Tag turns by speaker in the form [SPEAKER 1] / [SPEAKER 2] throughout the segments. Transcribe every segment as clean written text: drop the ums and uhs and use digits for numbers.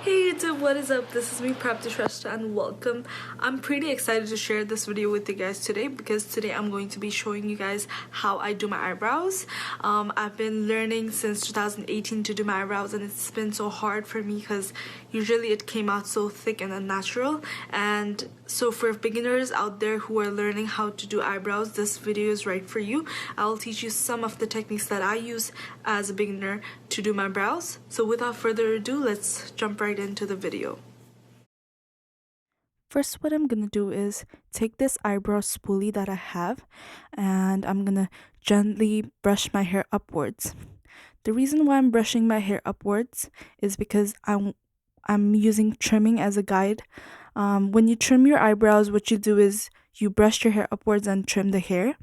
[SPEAKER 1] Hey YouTube, what is up? This is me, Prapti, Shrestha, and welcome. I'm pretty excited to share this video with you guys today because today I'm going to be showing you guys how I do my eyebrows. I've been learning since 2018 to do my eyebrows, and it's been so hard for me because usually it came out so thick and unnatural. And so for beginners out there who are learning how to do eyebrows, this video is right for you. I'll teach you some of the techniques that I use as a beginner to do my brows. So without further ado, let's jump right into the video. First, what I'm gonna do is take this eyebrow spoolie that I have, and I'm gonna gently brush my hair upwards. The reason why I'm brushing my hair upwards is because I'm using trimming as a guide. When you trim your eyebrows, what you do is you brush your hair upwards and trim the hair,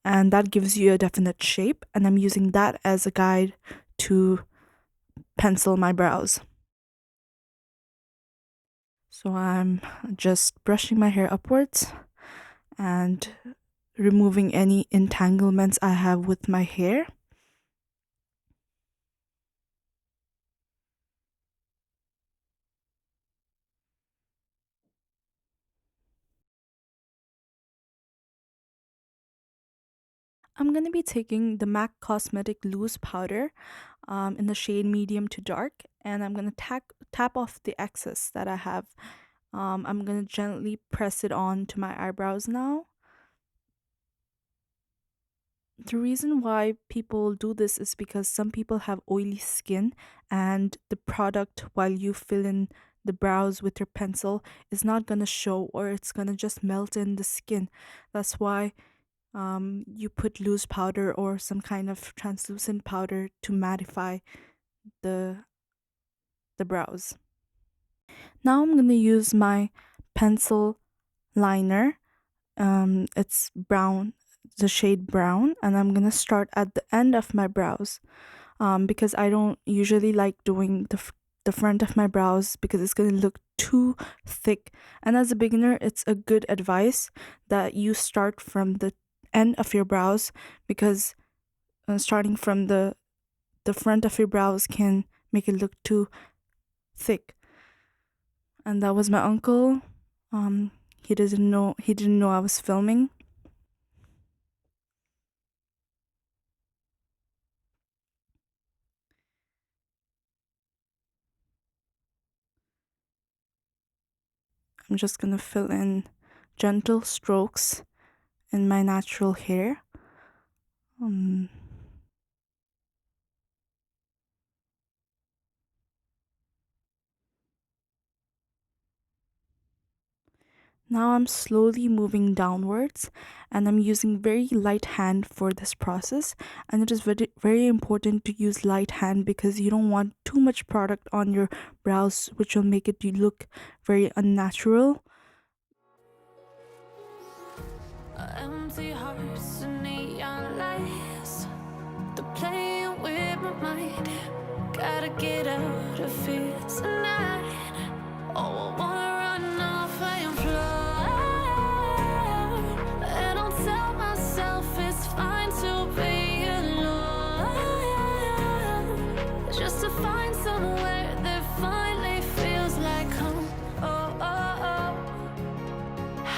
[SPEAKER 1] and that gives you a definite shape, and I'm using that as a guide to pencil my brows. So I'm just brushing my hair upwards and removing any entanglements I have with my hair. I'm going to be taking the MAC Cosmetic Loose Powder in the shade medium to dark, and I'm going to tap off the excess that I have. I'm going to gently press it on to my eyebrows now. The reason why people do this is because some people have oily skin, and the product while you fill in the brows with your pencil is not going to show, or it's going to just melt in the skin. That's why you put loose powder or some kind of translucent powder to mattify the brows. Now I'm going to use my pencil liner. It's brown, the shade brown, and I'm going to start at the end of my brows because I don't usually like doing the front of my brows because it's going to look too thick. And as a beginner, it's a good advice that you start from the end of your brows, because starting from the front of your brows can make it look too thick. And that was my uncle. He didn't know I was filming. I'm just gonna fill in gentle strokes in my natural hair. Now I'm slowly moving downwards, and I'm using very light hand for this process. And it is very, very important to use light hand because you don't want too much product on your brows, which will make it look very unnatural. Empty hearts and neon lights, they're playing with my mind. Gotta get out of here tonight. Oh, I wanna run off and fly, and I'll tell myself it's fine to be alone, just to find somewhere that finally feels like home. Oh, oh, oh. I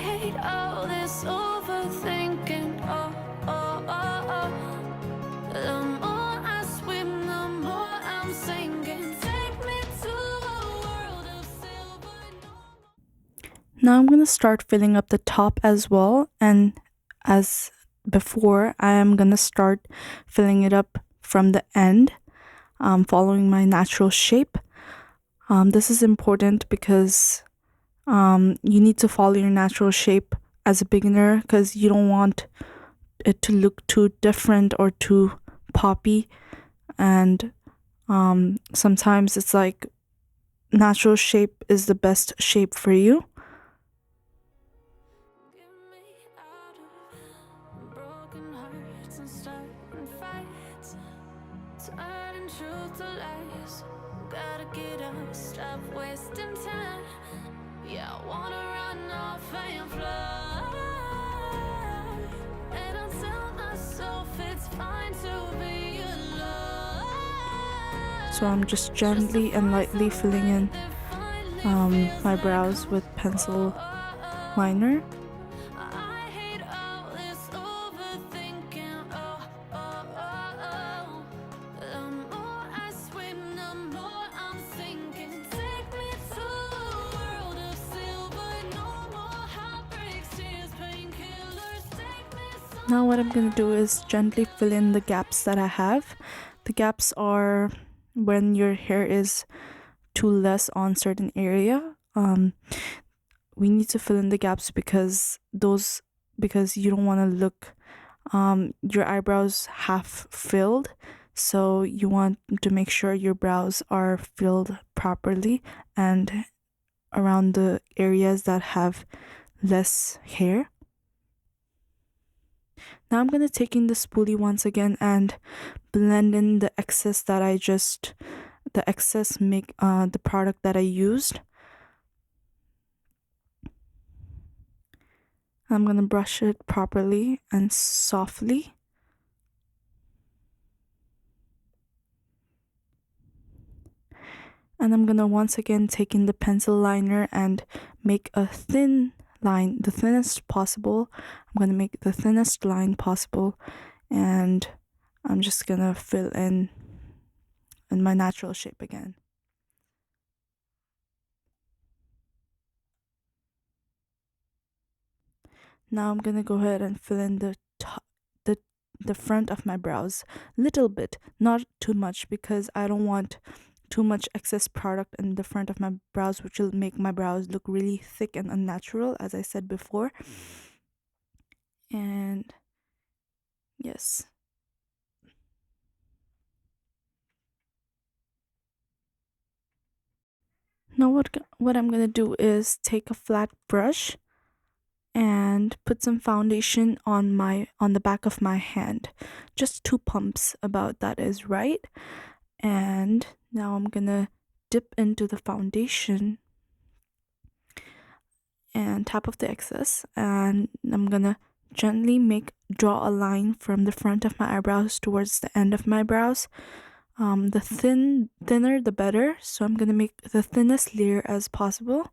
[SPEAKER 1] hate all this overthinking. Oh, oh, oh, oh. The more I swim, the more I'm sinking. Take me to a world of silver. Now I'm going to start filling up the top as well. And as before, I am going to start filling it up from the end, following my natural shape. This is important because you need to follow your natural shape as a beginner, because you don't want it to look too different or too poppy. And sometimes it's like natural shape is the best shape for you. Stop wasting time. Yeah, I wanna run off and fly, and I'll tell myself it's fine to be alone. So I'm just gently and lightly filling in my brows with pencil liner. Now what I'm gonna do is gently fill in the gaps that I have. The gaps are when your hair is too less on certain area. We need to fill in the gaps because you don't want to look your eyebrows half filled. So you want to make sure your brows are filled properly and around the areas that have less hair. Now I'm gonna take in the spoolie once again and blend in the excess that the product that I used. I'm gonna brush it properly and softly. And I'm gonna once again take in the pencil liner and make a thin line, the thinnest possible. I'm gonna make the thinnest line possible, and I'm just gonna fill in my natural shape again. Now I'm gonna go ahead and fill in the front of my brows, little bit, not too much, because I don't want too much excess product in the front of my brows, which will make my brows look really thick and unnatural, as I said before. And yes. Now what I'm gonna do is take a flat brush and put some foundation on the back of my hand. Just 2 pumps, about that is right. And now I'm gonna dip into the foundation and tap off the excess, and I'm gonna gently draw a line from the front of my eyebrows towards the end of my brows. The thinner the better, so I'm gonna make the thinnest layer as possible.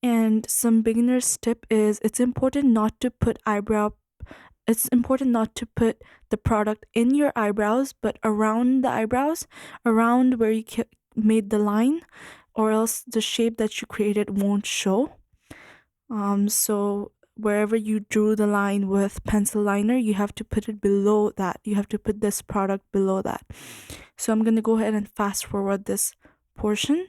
[SPEAKER 1] And some beginner's tip is it's important not to put the product in your eyebrows, but around the eyebrows, around where you made the line, or else the shape that you created won't show. So wherever you drew the line with pencil liner, you have to put it below that. You have to put this product below that. So I'm gonna go ahead and fast forward this portion.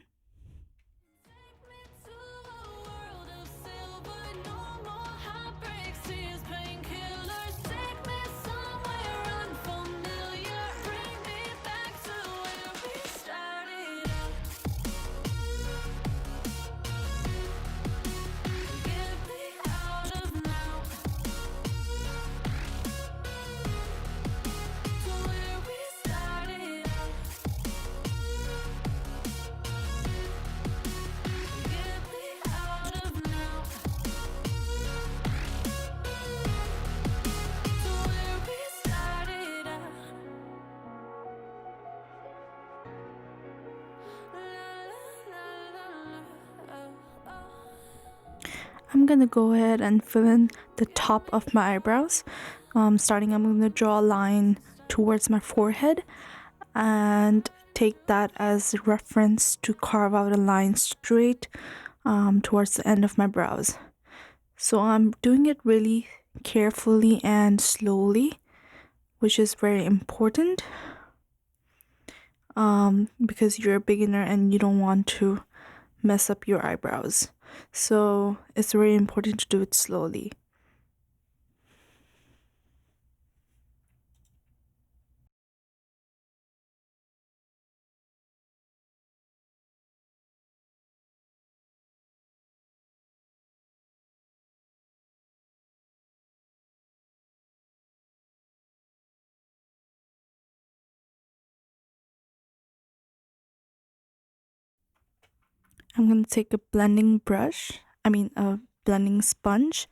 [SPEAKER 1] I'm gonna go ahead and fill in the top of my eyebrows. Starting, I'm gonna draw a line towards my forehead and take that as reference to carve out a line straight towards the end of my brows. So I'm doing it really carefully and slowly, which is very important because you're a beginner and you don't want to mess up your eyebrows. So it's very important to do it slowly. I'm going to take a blending sponge,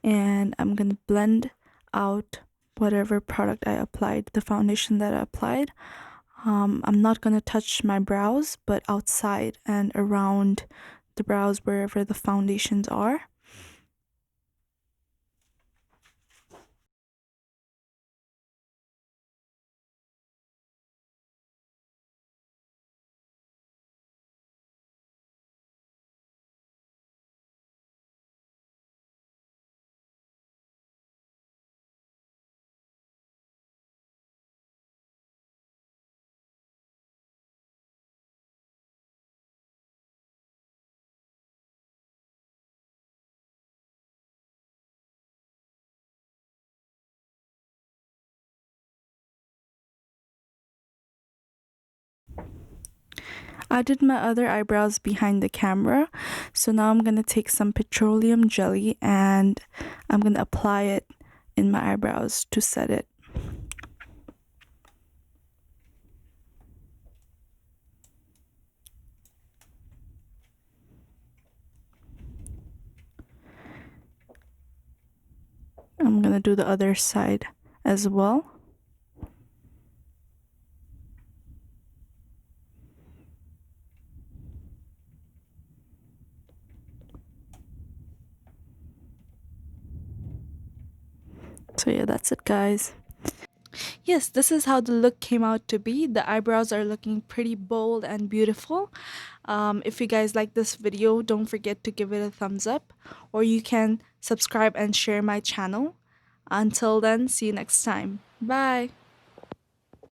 [SPEAKER 1] and I'm going to blend out whatever product I applied, the foundation that I applied. I'm not gonna touch my brows, but outside and around the brows wherever the foundations are. I did my other eyebrows behind the camera, so now I'm gonna take some petroleum jelly and I'm gonna apply it in my eyebrows to set it. I'm gonna do the other side as well. So yeah, that's it, guys. Yes, this is how the look came out to be. The eyebrows are looking pretty bold and beautiful. If you guys like this video, don't forget to give it a thumbs up, or you can subscribe and share my channel. Until then, see you next time. Bye.